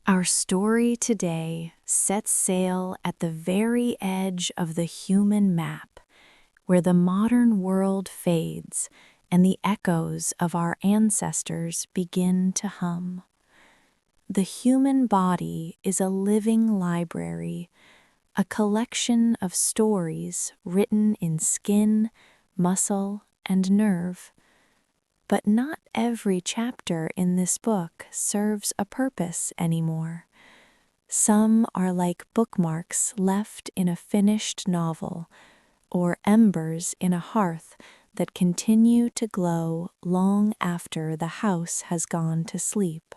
Our story today sets sail at the very edge of the human map, where the modern world fades and the echoes of our ancestors begin to hum. The human body is a living library, a collection of stories written in skin, muscle, and nerve. But not every chapter in this book serves a purpose anymore. Some are like bookmarks left in a finished novel, or embers in a hearth that continue to glow long after the house has gone to sleep.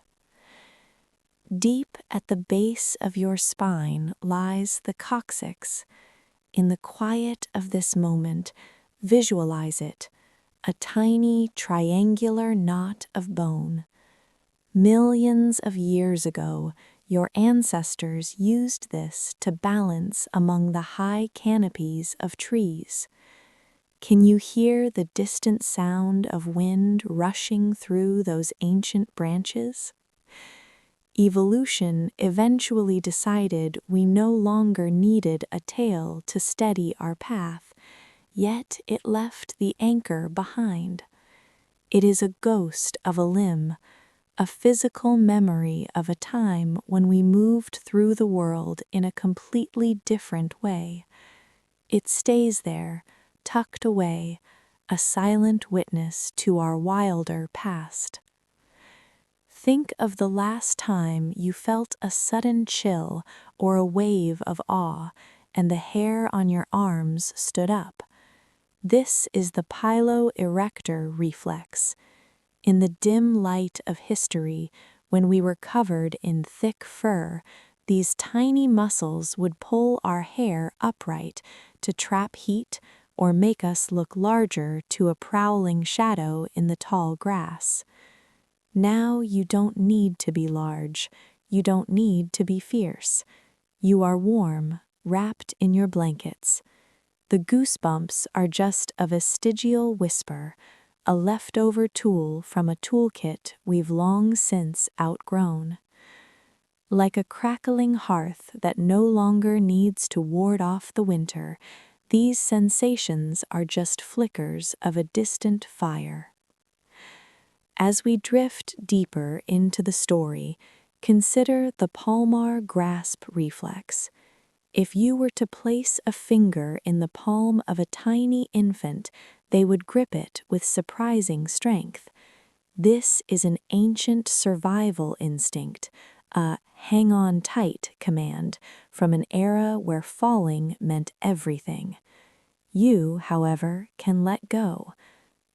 Deep at the base of your spine lies the coccyx. In the quiet of this moment, visualize it, a tiny triangular knot of bone. Millions of years ago, your ancestors used this to balance among the high canopies of trees. Can you hear the distant sound of wind rushing through those ancient branches? Evolution eventually decided we no longer needed a tail to steady our path, yet it left the anchor behind. It is a ghost of a limb, a physical memory of a time when we moved through the world in a completely different way. It stays there, tucked away, a silent witness to our wilder past. Think of the last time you felt a sudden chill or a wave of awe, and the hair on your arms stood up. This is the piloerector reflex. In the dim light of history, when we were covered in thick fur, these tiny muscles would pull our hair upright to trap heat or make us look larger to a prowling shadow in the tall grass. Now you don't need to be large. You don't need to be fierce. You are warm, wrapped in your blankets. The goosebumps are just a vestigial whisper, a leftover tool from a toolkit we've long since outgrown. Like a crackling hearth that no longer needs to ward off the winter, these sensations are just flickers of a distant fire. As we drift deeper into the story, consider the palmar grasp reflex. If you were to place a finger in the palm of a tiny infant, they would grip it with surprising strength. This is an ancient survival instinct, a hang on tight command from an era where falling meant everything. You, however, can let go.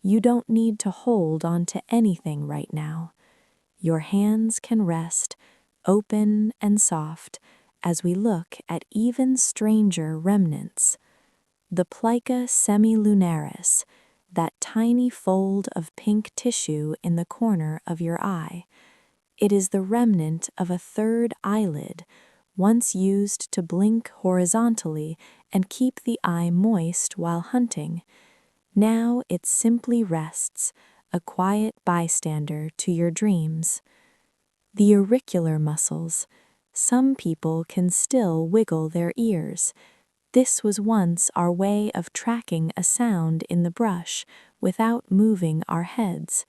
You don't need to hold on to anything right now. Your hands can rest, open and soft, as we look at even stranger remnants. The plica semilunaris, that tiny fold of pink tissue in the corner of your eye. It is the remnant of a third eyelid, once used to blink horizontally and keep the eye moist while hunting. Now it simply rests, a quiet bystander to your dreams. The auricular muscles. Some people can still wiggle their ears. This was once our way of tracking a sound in the brush without moving our heads.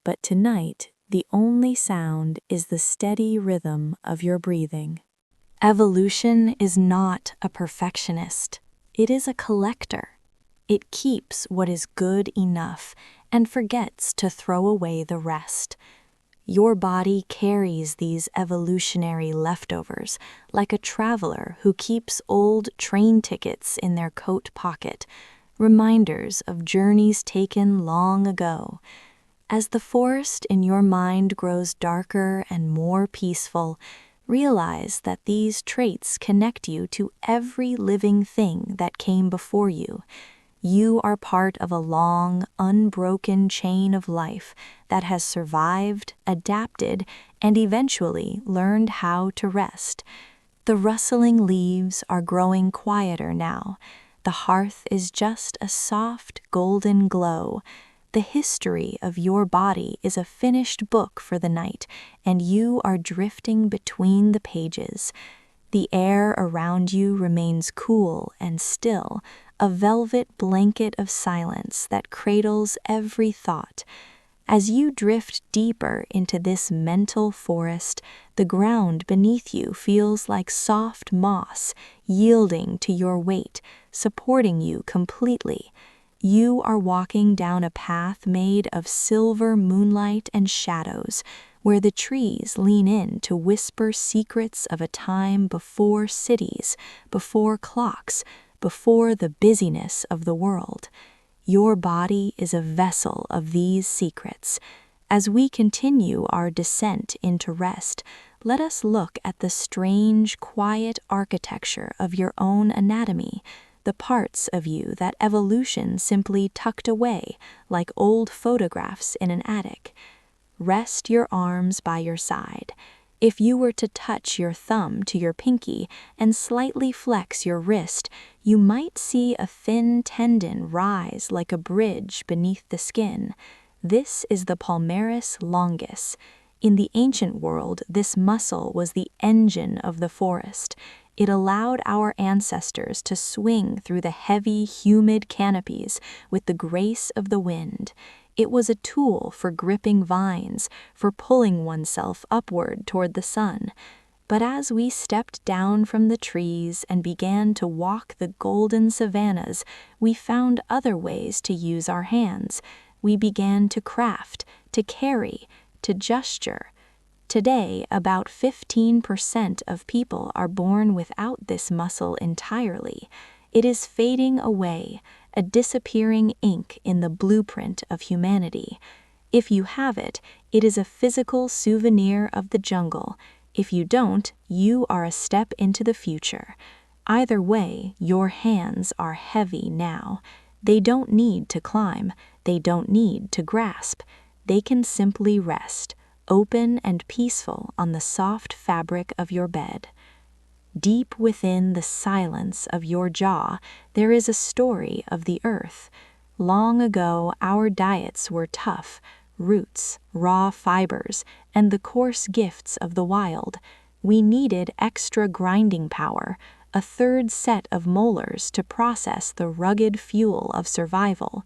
But tonight, the only sound is the steady rhythm of your breathing. Evolution is not a perfectionist. It is a collector. It keeps what is good enough and forgets to throw away the rest. Your body carries these evolutionary leftovers like a traveler who keeps old train tickets in their coat pocket, reminders of journeys taken long ago. As the forest in your mind grows darker and more peaceful, realize that these traits connect you to every living thing that came before you. You are part of a long, unbroken chain of life that has survived, adapted, and eventually learned how to rest. The rustling leaves are growing quieter now. The hearth is just a soft, golden glow. The history of your body is a finished book for the night, and you are drifting between the pages. The air around you remains cool and still, a velvet blanket of silence that cradles every thought. As you drift deeper into this mental forest, the ground beneath you feels like soft moss, yielding to your weight, supporting you completely. You are walking down a path made of silver moonlight and shadows, where the trees lean in to whisper secrets of a time before cities, before clocks, before the busyness of the world. Your body is a vessel of these secrets. As we continue our descent into rest, let us look at the strange, quiet architecture of your own anatomy, the parts of you that evolution simply tucked away like old photographs in an attic. Rest your arms by your side. If you were to touch your thumb to your pinky and slightly flex your wrist, you might see a thin tendon rise like a bridge beneath the skin. This is the palmaris longus. In the ancient world, this muscle was the engine of the forest. It allowed our ancestors to swing through the heavy, humid canopies with the grace of the wind. It was a tool for gripping vines, for pulling oneself upward toward the sun. But as we stepped down from the trees and began to walk the golden savannas, we found other ways to use our hands. We began to craft, to carry, to gesture. Today, about 15% of people are born without this muscle entirely. It is fading away, a disappearing ink in the blueprint of humanity. If you have it, it is a physical souvenir of the jungle. If you don't, you are a step into the future. Either way, your hands are heavy now. They don't need to climb. They don't need to grasp. They can simply rest, open and peaceful on the soft fabric of your bed. Deep within the silence of your jaw, there is a story of the earth. Long ago, our diets were tough, roots, raw fibers, and the coarse gifts of the wild. We needed extra grinding power, a third set of molars to process the rugged fuel of survival.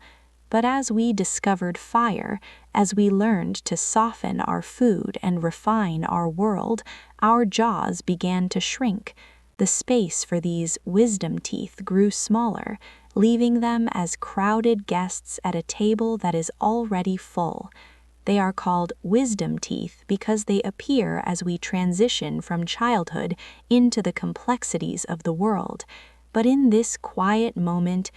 But as we discovered fire, as we learned to soften our food and refine our world, our jaws began to shrink. The space for these wisdom teeth grew smaller, leaving them as crowded guests at a table that is already full. They are called wisdom teeth because they appear as we transition from childhood into the complexities of the world. But in this quiet moment,